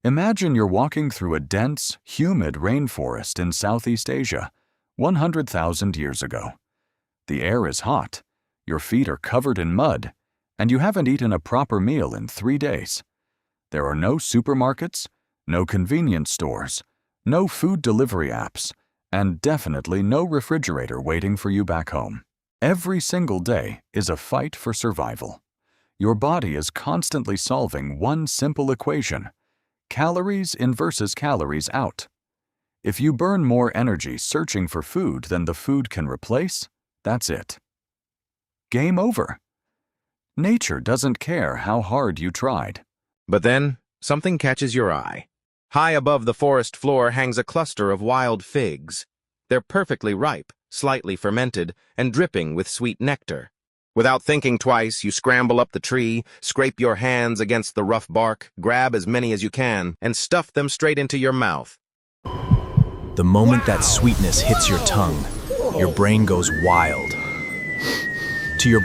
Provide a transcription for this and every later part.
Imagine you're walking through a dense, humid rainforest in Southeast Asia, 100,000 years ago. The air is hot, your feet are covered in mud, and you haven't eaten a proper meal in 3 days. There are no supermarkets, no convenience stores, no food delivery apps, and definitely no refrigerator waiting for you back home. Every single day is a fight for survival. Your body is constantly solving one simple equation: calories in versus calories out. If you burn more energy searching for food than the food can replace, that's it. Game over. Nature doesn't care how hard you tried. But then, something catches your eye. High above the forest floor hangs a cluster of wild figs. They're perfectly ripe, slightly fermented, and dripping with sweet nectar. Without thinking twice, you scramble up the tree, scrape your hands against the rough bark, grab as many as you can, and stuff them straight into your mouth. The moment that sweetness hits your tongue, your brain goes wild. To your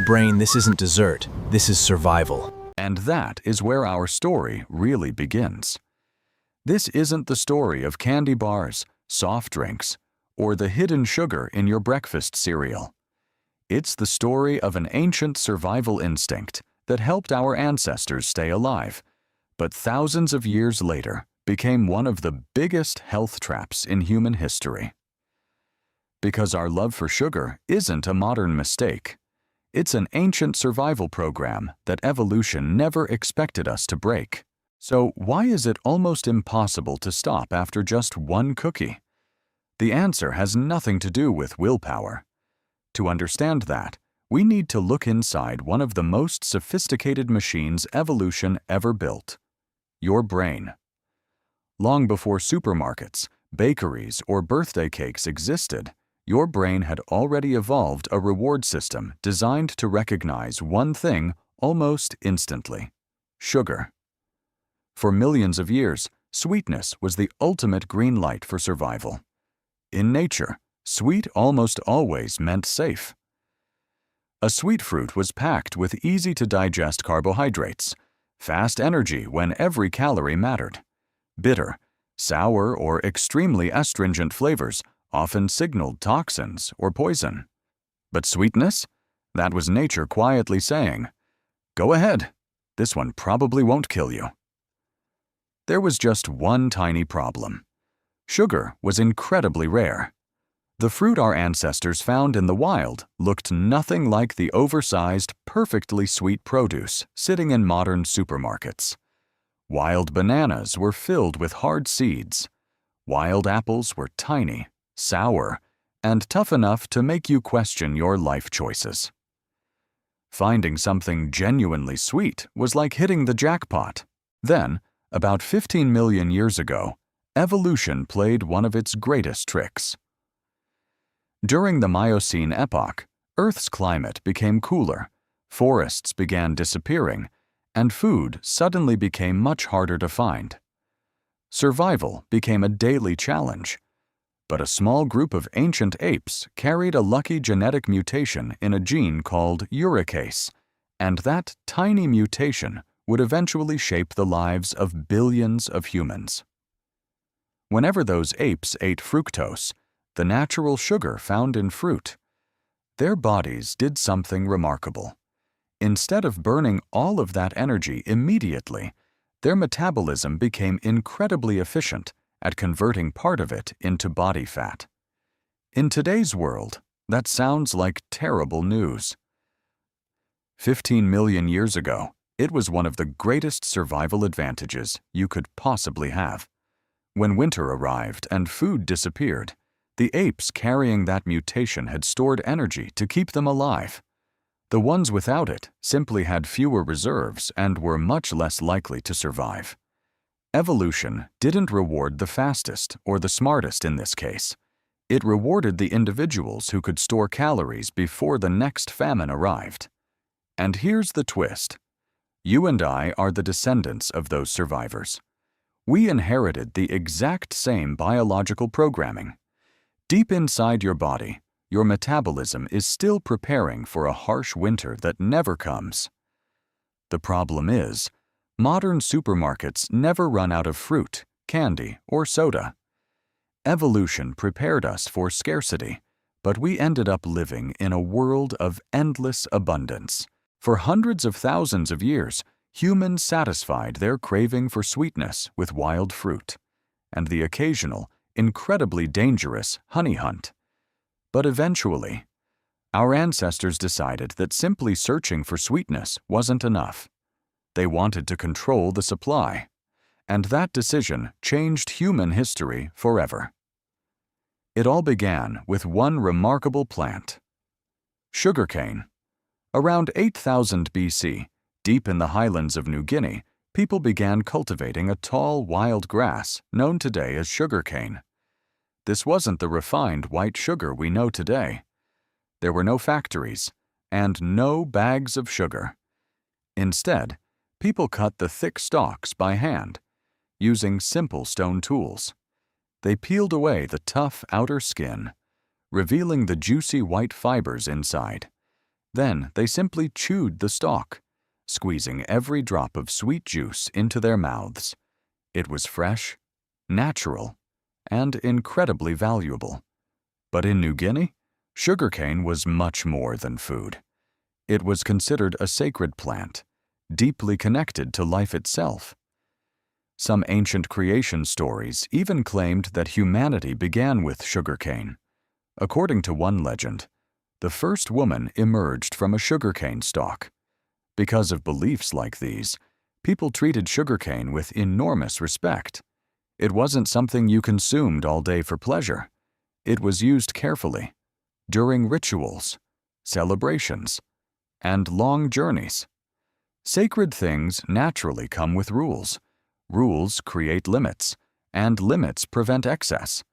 brain, this isn't dessert, this is survival. And that is where our story really begins. This isn't the story of candy bars, soft drinks, or the hidden sugar in your breakfast cereal. It's the story of an ancient survival instinct that helped our ancestors stay alive, but thousands of years later became one of the biggest health traps in human history. Because our love for sugar isn't a modern mistake. It's an ancient survival program that evolution never expected us to break. So why is it almost impossible to stop after just one cookie? The answer has nothing to do with willpower. To understand that, we need to look inside one of the most sophisticated machines evolution ever built: your brain. Long before supermarkets, bakeries, or birthday cakes existed, your brain had already evolved a reward system designed to recognize one thing almost instantly: sugar. For millions of years, sweetness was the ultimate green light for survival. In nature, sweet almost always meant safe. A sweet fruit was packed with easy-to-digest carbohydrates, fast energy when every calorie mattered. Bitter, sour, or extremely astringent flavors often signaled toxins or poison. But sweetness? That was nature quietly saying, "Go ahead, this one probably won't kill you." There was just one tiny problem. Sugar was incredibly rare. The fruit our ancestors found in the wild looked nothing like the oversized, perfectly sweet produce sitting in modern supermarkets. Wild bananas were filled with hard seeds. Wild apples were tiny, sour, and tough enough to make you question your life choices. Finding something genuinely sweet was like hitting the jackpot. Then, about 15 million years ago, evolution played one of its greatest tricks. During the Miocene epoch, Earth's climate became cooler, forests began disappearing, and food suddenly became much harder to find. Survival became a daily challenge. But a small group of ancient apes carried a lucky genetic mutation in a gene called uricase, and that tiny mutation would eventually shape the lives of billions of humans. Whenever those apes ate fructose, the natural sugar found in fruit, their bodies did something remarkable. Instead of burning all of that energy immediately, their metabolism became incredibly efficient at converting part of it into body fat. In today's world, that sounds like terrible news. 15 million years ago, it was one of the greatest survival advantages you could possibly have. When winter arrived and food disappeared, the apes carrying that mutation had stored energy to keep them alive. The ones without it simply had fewer reserves and were much less likely to survive. Evolution didn't reward the fastest or the smartest in this case. It rewarded the individuals who could store calories before the next famine arrived. And here's the twist. You and I are the descendants of those survivors. We inherited the exact same biological programming. Deep inside your body, your metabolism is still preparing for a harsh winter that never comes. The problem is, Modern supermarkets never run out of fruit, candy, or soda. Evolution prepared us for scarcity, but we ended up living in a world of endless abundance. For hundreds of thousands of years, humans satisfied their craving for sweetness with wild fruit and the occasional, incredibly dangerous honey hunt. But eventually, our ancestors decided that simply searching for sweetness wasn't enough. They wanted to control the supply, and that decision changed human history forever. It all began with one remarkable plant: sugarcane. Around 8000 BC, deep in the highlands of New Guinea, people began cultivating a tall, wild grass known today as sugarcane. This wasn't the refined white sugar we know today. There were no factories and no bags of sugar. Instead, people cut the thick stalks by hand, using simple stone tools. They peeled away the tough outer skin, revealing the juicy white fibers inside. Then they simply chewed the stalk, squeezing every drop of sweet juice into their mouths. It was fresh, natural, and incredibly valuable. But in New Guinea, sugarcane was much more than food. It was considered a sacred plant, deeply connected to life itself. Some ancient creation stories even claimed that humanity began with sugarcane. According to one legend, the first woman emerged from a sugarcane stalk. Because of beliefs like these, people treated sugarcane with enormous respect. It wasn't something you consumed all day for pleasure. It was used carefully, during rituals, celebrations, and long journeys. Sacred things naturally come with rules. Rules create limits, and limits prevent excess.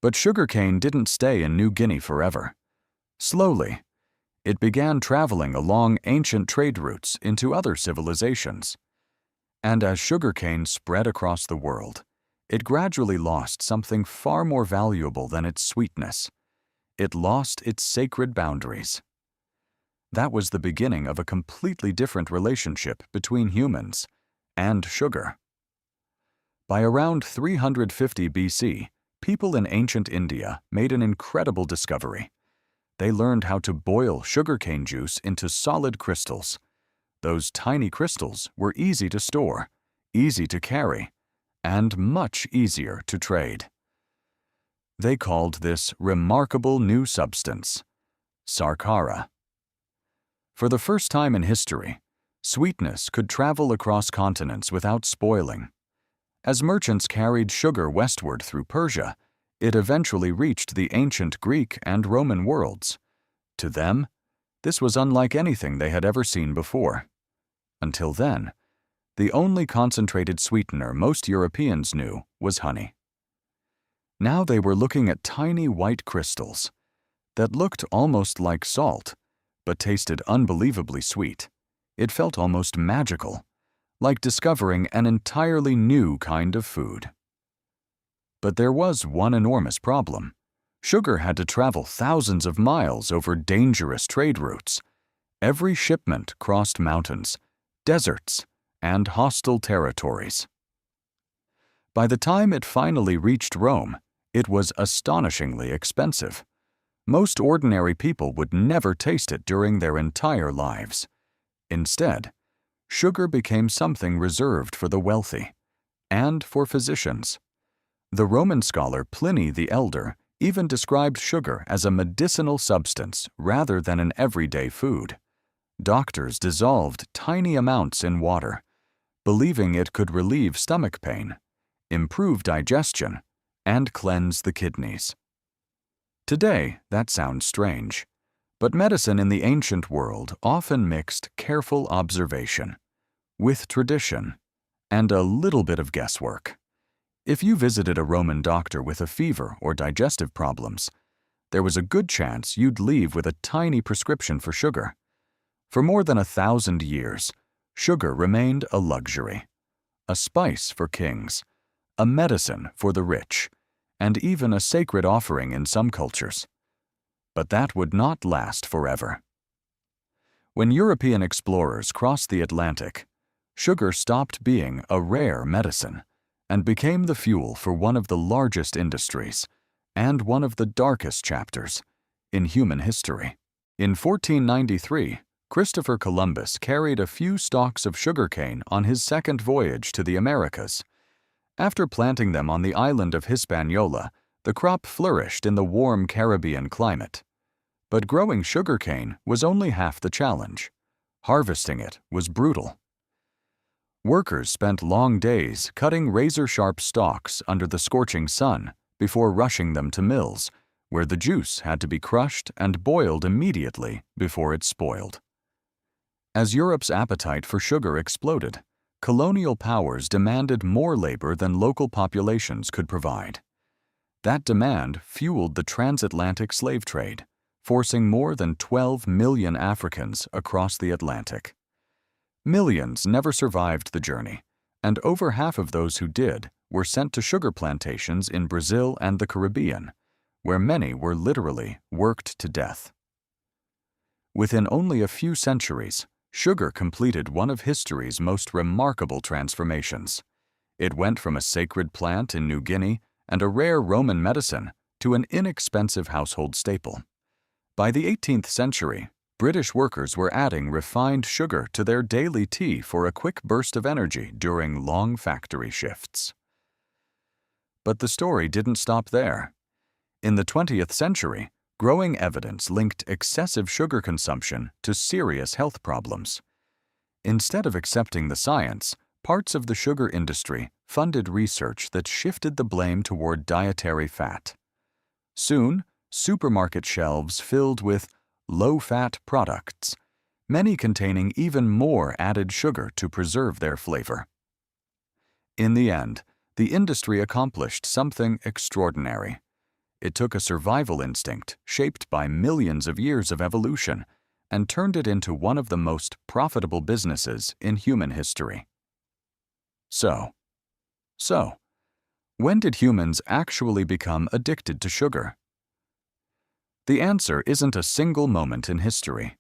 But sugarcane didn't stay in New Guinea forever. Slowly, it began traveling along ancient trade routes into other civilizations. And as sugarcane spread across the world, it gradually lost something far more valuable than its sweetness. It lost its sacred boundaries. That was the beginning of a completely different relationship between humans and sugar. By around 350 BC, people in ancient India made an incredible discovery. They learned how to boil sugarcane juice into solid crystals. Those tiny crystals were easy to store, easy to carry, and much easier to trade. They called this remarkable new substance sarkara. For the first time in history, sweetness could travel across continents without spoiling. As merchants carried sugar westward through Persia, it eventually reached the ancient Greek and Roman worlds. To them, this was unlike anything they had ever seen before. Until then, the only concentrated sweetener most Europeans knew was honey. Now they were looking at tiny white crystals that looked almost like salt, but tasted unbelievably sweet. It felt almost magical, like discovering an entirely new kind of food. But there was one enormous problem. Sugar had to travel thousands of miles over dangerous trade routes. Every shipment crossed mountains, deserts, and hostile territories. By the time it finally reached Rome, it was astonishingly expensive. Most ordinary people would never taste it during their entire lives. Instead, sugar became something reserved for the wealthy and for physicians. The Roman scholar Pliny the Elder even described sugar as a medicinal substance rather than an everyday food. Doctors dissolved tiny amounts in water, believing it could relieve stomach pain, improve digestion, and cleanse the kidneys. Today, that sounds strange, but medicine in the ancient world often mixed careful observation with tradition and a little bit of guesswork. If you visited a Roman doctor with a fever or digestive problems, there was a good chance you'd leave with a tiny prescription for sugar. For more than 1,000 years, sugar remained a luxury, a spice for kings, a medicine for the rich, and even a sacred offering in some cultures. But that would not last forever. When European explorers crossed the Atlantic, sugar stopped being a rare medicine and became the fuel for one of the largest industries and one of the darkest chapters in human history. In 1493, Christopher Columbus carried a few stalks of sugarcane on his second voyage to the Americas. After planting them on the island of Hispaniola, the crop flourished in the warm Caribbean climate. But growing sugarcane was only half the challenge. Harvesting it was brutal. Workers spent long days cutting razor-sharp stalks under the scorching sun before rushing them to mills, where the juice had to be crushed and boiled immediately before it spoiled. As Europe's appetite for sugar exploded, colonial powers demanded more labor than local populations could provide. That demand fueled the transatlantic slave trade, forcing more than 12 million Africans across the Atlantic. Millions never survived the journey, and over half of those who did were sent to sugar plantations in Brazil and the Caribbean, where many were literally worked to death. Within only a few centuries, sugar completed one of history's most remarkable transformations. It went from a sacred plant in New Guinea and a rare Roman medicine to an inexpensive household staple. By the 18th century, British workers were adding refined sugar to their daily tea for a quick burst of energy during long factory shifts. But the story didn't stop there. In the 20th century, growing evidence linked excessive sugar consumption to serious health problems. Instead of accepting the science, parts of the sugar industry funded research that shifted the blame toward dietary fat. Soon, supermarket shelves filled with low-fat products, many containing even more added sugar to preserve their flavor. In the end, the industry accomplished something extraordinary. It took a survival instinct shaped by millions of years of evolution and turned it into one of the most profitable businesses in human history. So, when did humans actually become addicted to sugar? The answer isn't a single moment in history.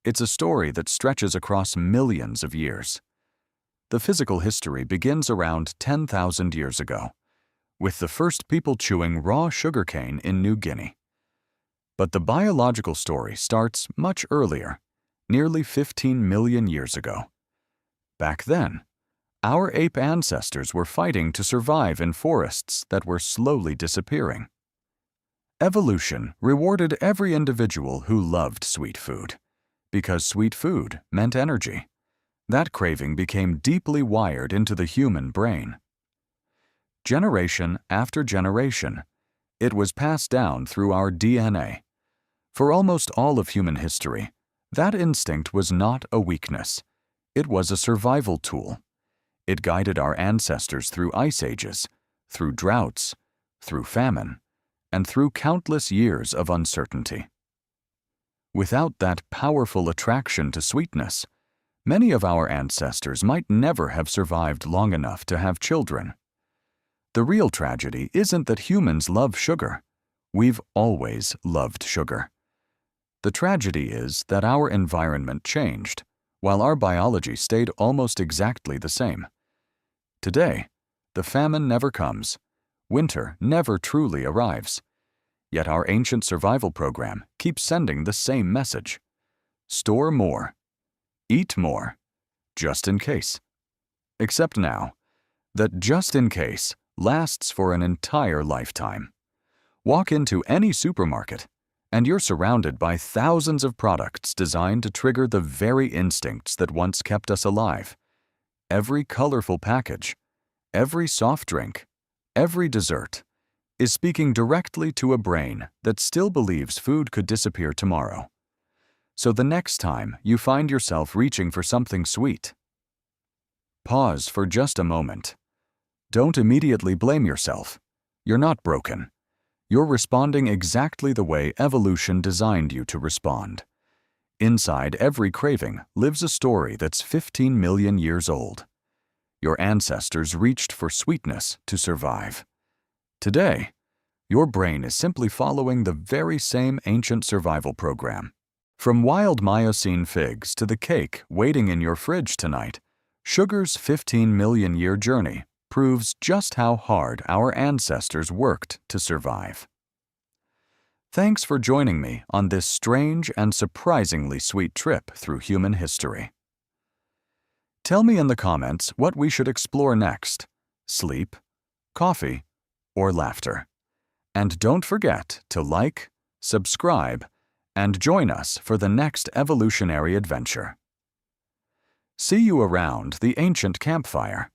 It's a story that stretches across millions of years. The physical history begins around 10,000 years ago, with the first people chewing raw sugarcane in New Guinea. But the biological story starts much earlier, nearly 15 million years ago. Back then, our ape ancestors were fighting to survive in forests that were slowly disappearing. Evolution rewarded every individual who loved sweet food, because sweet food meant energy. That craving became deeply wired into the human brain. Generation after generation, it was passed down through our DNA. For almost all of human history, that instinct was not a weakness. It was a survival tool. It guided our ancestors through ice ages, through droughts, through famine, and through countless years of uncertainty. Without that powerful attraction to sweetness, many of our ancestors might never have survived long enough to have children. The real tragedy isn't that humans love sugar. We've always loved sugar. The tragedy is that our environment changed, while our biology stayed almost exactly the same. Today, the famine never comes. Winter never truly arrives. Yet our ancient survival program keeps sending the same message. Store more. Eat more. Just in case. Except now, that just in case lasts for an entire lifetime. Walk into any supermarket, and you're surrounded by thousands of products designed to trigger the very instincts that once kept us alive. Every colorful package, every soft drink, every dessert is speaking directly to a brain that still believes food could disappear tomorrow. So the next time you find yourself reaching for something sweet, pause for just a moment. Don't immediately blame yourself. You're not broken. You're responding exactly the way evolution designed you to respond. Inside every craving lives a story that's 15 million years old. Your ancestors reached for sweetness to survive. Today, your brain is simply following the very same ancient survival program. From wild Miocene figs to the cake waiting in your fridge tonight, Sugar's 15 million year journey proves just how hard our ancestors worked to survive. Thanks for joining me on this strange and surprisingly sweet trip through human history. Tell me in the comments what we should explore next: sleep, coffee, or laughter. And don't forget to like, subscribe, and join us for the next evolutionary adventure. See you around the ancient campfire.